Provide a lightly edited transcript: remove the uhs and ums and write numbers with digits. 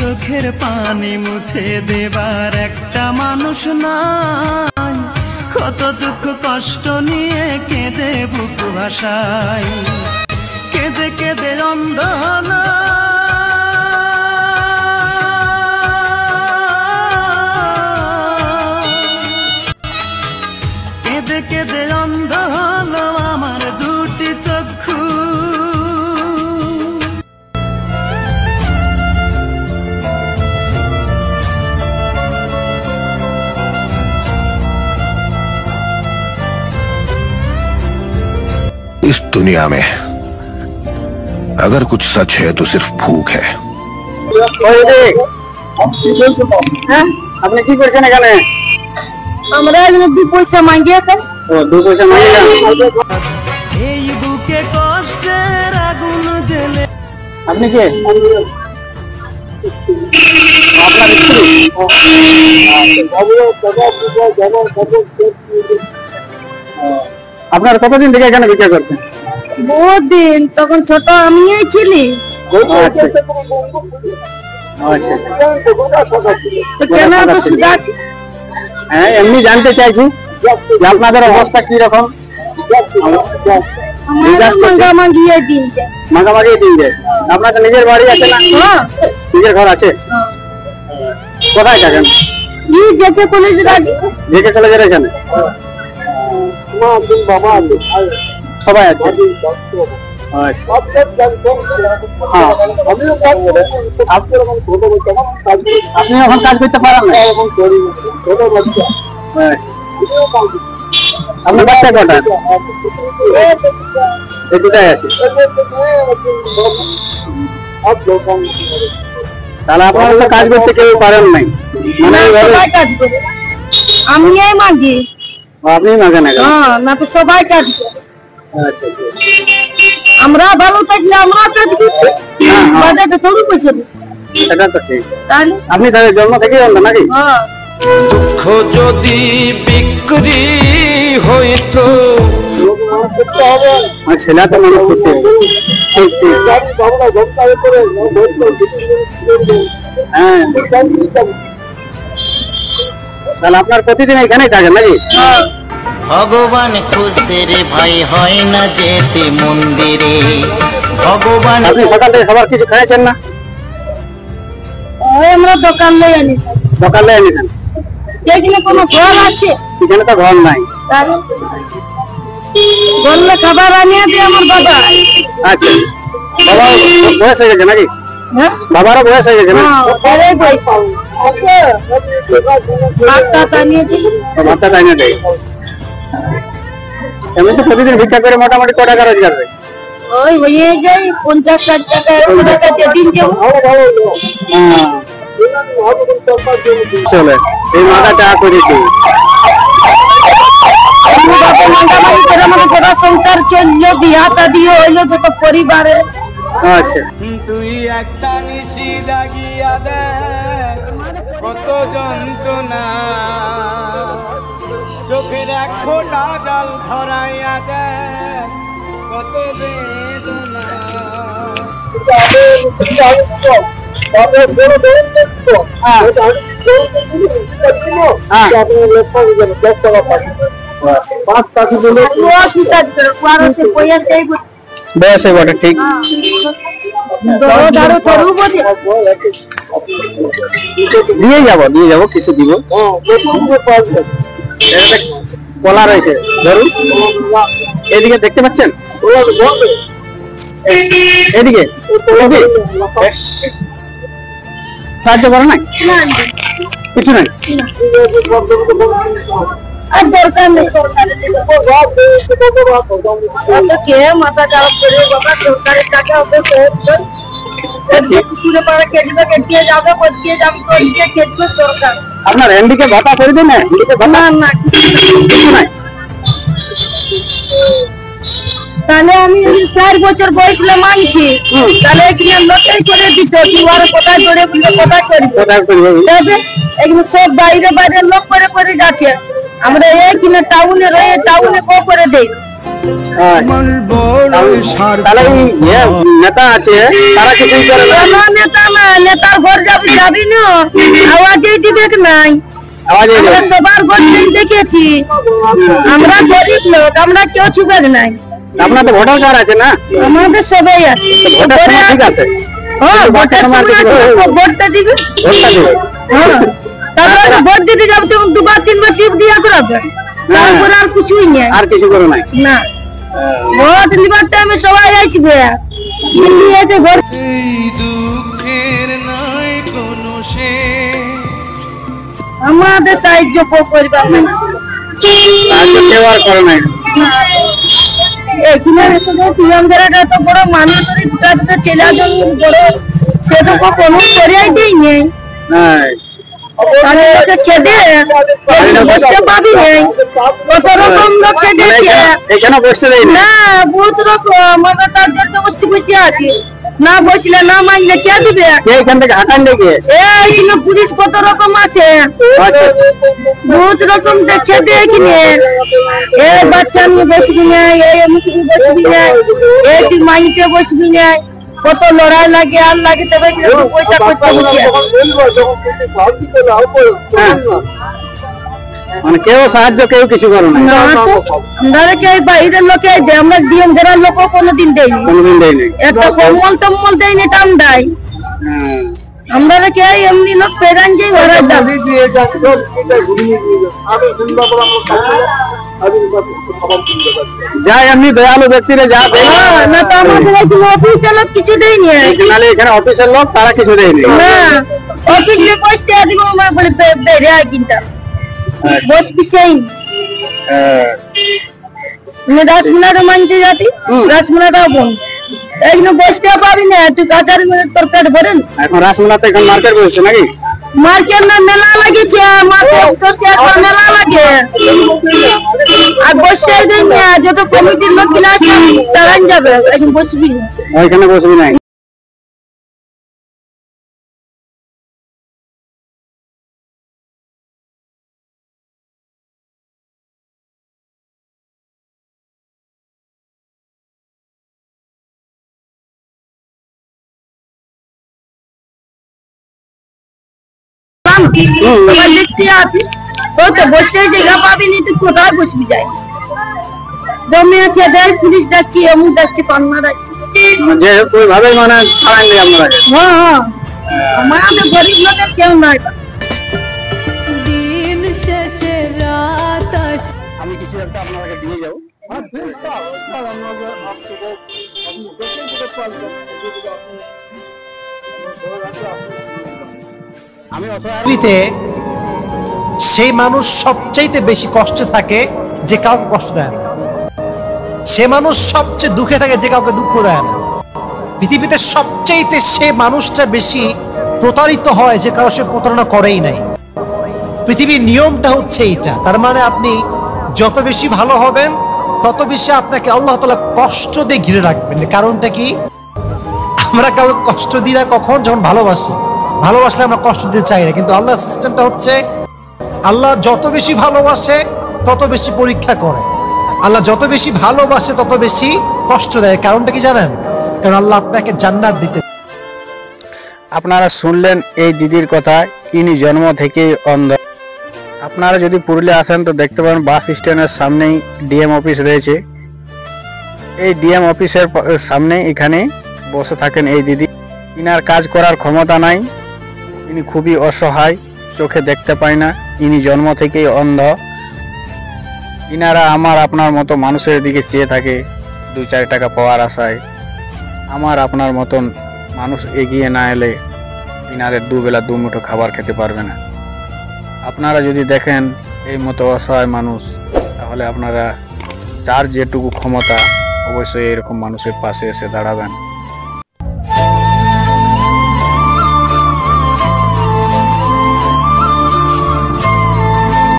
চোখের পানি মুছে দেবার একটা মানুষ নাই, কত দুঃখ কষ্ট নিয়ে কেঁদে বুক ভাসাই, কেঁদে কেঁদে অন্ধ হলো কেঁদে কেঁদে অন্ধ হলো আমার দুটি চক্ষু। इस दुनिया में अगर कुछ सच है तो सिर्फ भूख है। আপনি কি করছেন এখানে? আমরা দুই পয়সা মাগিয়ে দুই পয়সা মাগিয়ে এই বুকে কষ্টের আগুন জ্বেলে। আপনি কে? আপনার স্ত্রী? আপনার কতদিন থেকে এখানে ভিক্ষা করছেন? বহুত দিন, তখন ছোট আমিই ছিলি। তো কেন তো সুদা আছে? হ্যাঁ, এমনি জানতে চাইছি যে আপনাদের অবস্থা কি রকম। মাগামাগিয়ে দিন যায়। মাগামাগিয়ে দিন যায়। আপনাদের নিজের বাড়ি আছে না? নিজের ঘর আছে? কোথায় থাকেন? জেকে কলেজের আগে। জেকে কলেজের এখানে সবাই আছে? আপনি এখন কাজ করতে পারেন না? আপনার বাচ্চা কটা? এই দুটাই আছে। তাহলে আপনারা তো কাজ করতে কেউ পারেন নাই, মানে সবাই কাজ করে। আমি মাগি। আপনি মাগেন না তো সবাই কাজ করে। আমরা ভালো থাকলে আমরা কাজ করছি, বাজারে থোড়ি পয়সা দিই। সেটা তো ঠিক। আপনি তাহলে জন্ম থেকেই অন্ধ নাকি? দুঃখ যদি বিক্রি হইতো ছেলে তো মানুষ করতে হবে। ঠিক ঠিক। হ্যাঁ, তাহলে আপনার প্রতিদিন এখানেই থাকেন নাকি? ভগবান খুঁজতে রে ভাই, হয় না যেতে মন্দিরে। ভগবান আপনি সকাল থেকে খাবার কিছু খাইছেন না? আমরা দোকান লই আনি। দোকান লই আনি খান? এখানে কোনো ঘর আছে? এখানে তো ঘর নাই। তাহলে বললে খাবার আনিয়ে দিয়ে আমার বাবা। আচ্ছা, বাবা বয়স হয়ে গেছে নাকি? বাবারও বয়স হয়ে গেছে না? ভাতটা আনিয়ে দিই। ভাতটা আনিয়ে দেয়। এমনি তো প্রতিদিন ভিক্ষা করে মোটামুটি কত টাকা রোজগার হয়? ওই হয়ে যায় 50-60 টাকা, 100 টাকা যেদিন যাবো। চলে এই মাথা চা করে দিই। আমাদের সংসার চললো, বিয়া শাদী হইলো, যত পরিবারে। আচ্ছা, তুই একটা নিশি জাগিয়া দেখ কত যন্ত্রণা, চোখের এক ফোঁটা জল ধরাইয়া দেখ কত বেদনা। বয়স বটে ঠিক। দিয়ে যাবো কিছু দিব। কলা রয়েছে ধরুন, এদিকে দেখতে পাচ্ছেন? এদিকে সাহায্য করে নাই? কিছু নাই। আর দরকার নেই। কে মাথা খারাপ করে বাবা, সরকারের টাকা হবে আপনার এমডিকে ভাতা করে দেন? না, কিছু নাই। তাহলে আমি 4 বছর বয়সে মানছি, তাহলে এখানে লোটাই করে দিতে কোথায় করে কোথায় করবে। এখানে সব বাইরে বাইরে লোক করে যাচ্ছে, আমরা এইখানে টাউনে রয়ে টাউনে করে দেই। তাহলে এই নেতা আছে তারা কিছুই করে না। কোনো নেতা না, নেতার ঘর যাবি না, আওয়াজই দিবে নাই। আমরা সবার ঘর দেখেছি, আমরা গরিব লোক, আমরা কেউ ছুবে নাই। আপনার তো ভোটার কার্ড আছে না? আমাদের সবাই আছে। ভোটার সময় ঠিক আছে। হ্যাঁ, ভোটের সময় ভোটটা দিবে। ভোটটা দিবে। হ্যাঁ, তারপরে ভোট দিতে যাবে তখন 2 3 বার টিপ দিয়া করাবে, তারপরে আর কিছুই নেই। আর কিছু করে নাই না, ভোট নিবার টাইমে সবাই আসবে, মিলিয়ে ভোট। এই দুঃখের নাই কোনো শেষ। আমাদের সাহায্য করবে না, সাহায্য কেউ আর করে নাই। এখানে তো বড় মানুষ ছেলে বড়, সে তো কোনো করিয়াই দেই নেই। খেদে বসতে পাবি নেই, কত রকম লোক খেদেছে। এখানে বসতে দেয় না, বহুত রকম, আমরা তার জন্য বসে বসে আছি। না বসলে না মানলে কে দিবে? এখান থেকে হাঁটান দেখে এইখানে পুলিশ কত রকম আছে, বহুত রকম দেখে দিয়ে কিনে। এই বাচ্চা নিয়ে বসবি না, এই অমুক বসবি না, এই তুই মাইতে বসবি না, কত লড়াই লাগে আর লাগে, তবে পয়সা করতে হচ্ছে। মানে কেউ সাহায্য কেউ কিছু করে না। আমরা কে বাইরের লোকে দেয়, আমরা ডিএম জেলার লোক কোনোদিন দেয়নি, কোনোদিন দেয়নি। একটা কম্বল টম্বল দেয়নি, টান দেয়। আমরা কে এমনি লোক ফেরান যে ঘরে যাবে। যাই এমনি দয়ালু ব্যক্তিরা যা দেয় না, তো আমাদের অফিসের লোক কিছু দেয়নি। নাহলে এখানে অফিসের লোক তারা কিছু দেয়নি। না, অফিসে বসতে দিব আমার বলে বেড়ে আয় কিনতে বসবি সেই রাসমুলাটা মানতে যাতি, রাসমুলাটাও বোন এইখানে বসতে পাবি না, তুই কাছারি মিনিট তোর পেট ভরেন। এখন রাসমুলাতে এখন মার্কেট বসছে নাকি? মার্কেট না, মেলা লাগিয়েছে, মেলা লাগে আর বসতে দেয় না। যত কমিটির লোক গিলাস তারান যাবে, এখন বসবি না, ওইখানে বসবি নাই। দেখতে আসি তো তো বসতে জায়গা পাবি নি, তুই কোথায় বসবি? যাই জমি খেতে পুলিশ যাচ্ছি, এমন যাচ্ছি, পান্না যাচ্ছি, যে ওইভাবে মানে ছাড়াই নেই আপনারা। হ্যাঁ, আমাদের গরিব লোকের কেউ নাই। দিন শেষে রাত আসে। আমি কিছু একটা আপনাকে দিয়ে যাবো। আমি পৃথিবীতে সেই মানুষ সবচাইতে বেশি কষ্টে থাকে যে কাউকে কষ্ট দেয় না, সে মানুষ সবচেয়ে দুঃখে থাকে যে কাউকে দুঃখ দেয় না। পৃথিবীতে সবচাইতে সে মানুষটা বেশি প্রতারিত হয় যে কারো সে প্রতারণা করেই নাই। পৃথিবীর নিয়মটা হচ্ছে এইটা। তার মানে আপনি যত বেশি ভালো হবেন তত বেশি আপনাকে আল্লাহ তাআলা কষ্ট দিয়ে ঘিরে রাখবেন। কারণটা কি? আমরা কাউকে কষ্ট দিই না কখন? যখন ভালোবাসি। ভালোবাসলে আমরা কষ্ট দিতে চাই না, কিন্তু আল্লাহর সিস্টেমটা হচ্ছে আল্লাহ যত বেশি ভালোবাসে তত বেশি পরীক্ষা করে, আল্লাহ যত বেশি ভালোবাসে তত বেশি কষ্ট দেয়। কারণটা কি জানেন? কারণ আল্লাহ আপনাকে জান্নাত দিতে। আপনারা শুনলেন এই দিদির কথা, ইনি জন্ম থেকেই অন্ধ। আপনারা যদি পুরুলিয়া আসেন তো দেখতে পাবেন বাস স্ট্যান্ডের সামনেই ডিএম অফিস রয়েছে। এই ডিএম অফিসের সামনে এখানে বসে থাকেন এই দিদি। ইনার কাজ করার ক্ষমতা নাই, ইনি খুবই অসহায়, চোখে দেখতে পায় না, ইনি জন্ম থেকেই অন্ধ। ইনারা আমার আপনার মতো মানুষের দিকে চেয়ে থাকে 2-4 টাকা পাওয়ার আশায়। আমার আপনার মতন মানুষ এগিয়ে না এলে ইনাদের 2 বেলা 2 মুঠো খাবার খেতে পারবে না। আপনারা যদি দেখেন এই মতো অসহায় মানুষ, তাহলে আপনারা যার যেটুকু ক্ষমতা অবশ্যই এরকম মানুষের পাশে এসে দাঁড়াবেন।